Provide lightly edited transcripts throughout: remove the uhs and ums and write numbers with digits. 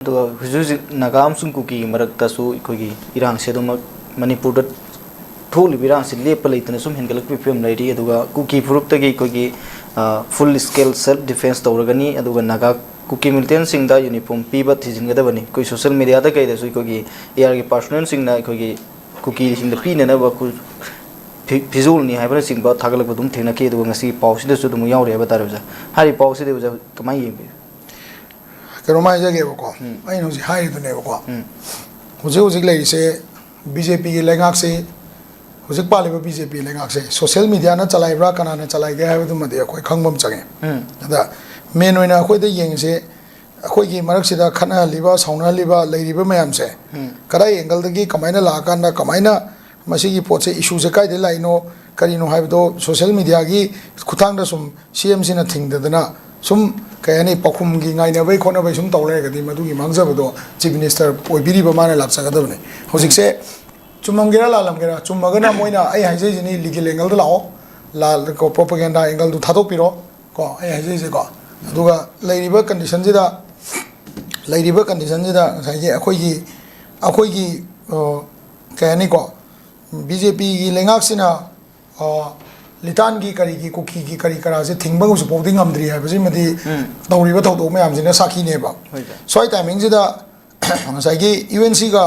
तो नागाम सुन कुकी मरक्तासु इकोगी इरांग से तो मणिपुर द थोल इरांग से लेप लेते सुम हिंगलक पिफेम लाइरी अदुगा कुकी फुरुप तगी इकोगी फुल स्केल सेल्फ डिफेंस तौरगनी अदुगा नागा कुकी मिलिटेंट सिंगदा यूनिफॉर्म पीबा थिजिनगदबनी कोई सोशल मीडिया दा कइदसु इकोगी एआर के पर्सनल सिंगना इकोगी कुकी सिंगदा पीननबा कु फिजुल नि हाइबना सिंगबा थागलक दुम थेनके अदुगा ngasi पाउसिदसु दुम यावरे बा तारबजा हारि पाउसिदे बजा कमाय येबे करोमा जगेबको अइन हुजि हाइदुनेबको हुजि लेरिसे बीजेपी की लेगाक से हुजि पालिबा बीजेपी लेगाक से सोशल मीडिया ना चलाइब्रा कनाना चलाइगे हाइबदुमदि अखोय खंगबम चंगे अदा मेन ओइना अखोयदे येंगसे अखोयगी मरकसिदा खनालिबा सौनालिबा लेरिबा मयामसे कदाय एंगलदगी कमाइना लाकाना कमाइना मसिगी पोचे इशू से कायदे लाइनो करिनो हाइबदो सोशल मीडिया की खुथांगदा सुम सीएम सिना थिंगदना सुम कयानी पखुम की गाइनबे खोनबे सुम तौलेगदी मदुगी मांगजबदो चीफ मिनिस्टर ओइबिरिबा माने लाक्सगदबने होजिकसे चुममगेरा लालमगेरा चुममगना मोइना आई हाइजेजिनी लीगल एंगल लाओ लाल को प्रोपेगेंडा एंगल दु थादोपिरो को आई हाइजेजे को अदुगा लेरिबा कंडीशन जिदा साइजे अखोयगी कयानी को बीजेपी की लेंगाक्सिना लिटान की करी की कुकी की करी करा से थिंगबंग उस पोदिंग हमद्री है बजी मदी तौरीबा थौदो मयाम जिना साखी नेबा सोय टाइमिंग जिदा ngसाइगी यूएनसी का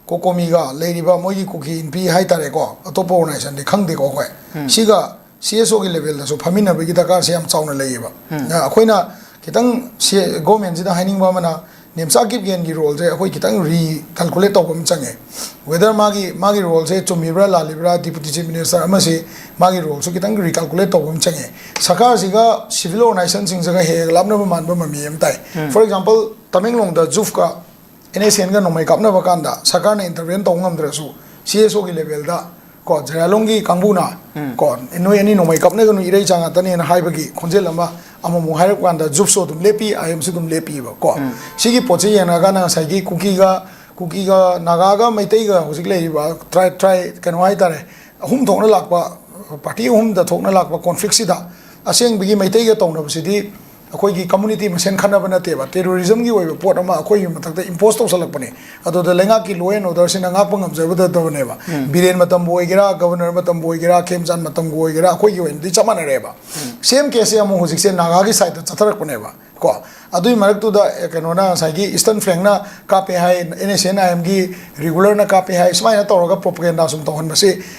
कोकोमी का लेरिबा मोगी कुकी इनपी हाई तारे को अतोपो ऑर्गेनाइजेशन दे खंगदे को होय सिगा सीएसओ की लेवल दा सो फमिना बगी दरकार से हम चाउना लेयेबा अखोइना खितंग गवर्नमेंट जिदा हाइनिंगबा मना नेमसा गिवन की रोल से अखोई खितंग री कैलकुलेट तौबम चंगे वेदर मागी रोल से चुमिब्रा लालिब्रा डिप्यूटी चीफ मिनिस्टर अमसे मागी रोल से खितंग री कैलकुलेट तौबम चंगे सरकार सिगा सिविल ऑर्गेनाइजेशन सिंग जगह हे लाबनब मानबा ममी एम ताई फॉर एग्जांपल तमिंगलोंग दा जुफ का एनएसएन का नोमै कापनबा कांदा सरकार ने इंटरवेन तौंगमद्रसु सीएसओ की लेवल दा को जरालोंगी कांगबुना को नोय एनी नोमै कापने गनु इरै चांगा तने न हाइबगी खोंजेल अमा अममु हाइरक कांदा जुफसो दुम लेपी आईएमसी दुम लेपी को सिगी पोचे येनागा ना साइगी कुकीगा नागागा मैतैगा हुजिक लेइबा ट्राई कनो हाइ तारे अहुम थोंना लाकबा पार्टी अहुम दा थोंना लाकबा कॉन्फ्लिक्ट सिदा असेंबगी मैतैगा तौनबसिदी अखोई कम्युनिटी मसेन खनब नतेबा टेररिज्म की ओइबा पोट अमा अखोई मथक्ता इम्पोज तौसलकपने अदोद लेंगा की लॉ एंड ऑर्डर सिना ngakpa ngamjabadabneba बिरेन मतम बोइगेरा गवर्नर मतम बोइगेरा खेमचान मतम बोइगेरा अखोई ओइनदि चमानरेबा सेम केस अमु हुजिकसे नागा की साइड चथरकपनेबा को अदुई मरक्तुदा कनोना साइगी ईस्टर्न फ्लैंगना कापे हाय एनएसएन आईएम की रेगुलर ना कापे हाय स्माइना तौरगा प्रोपेगेंडा सुम तौहनबसे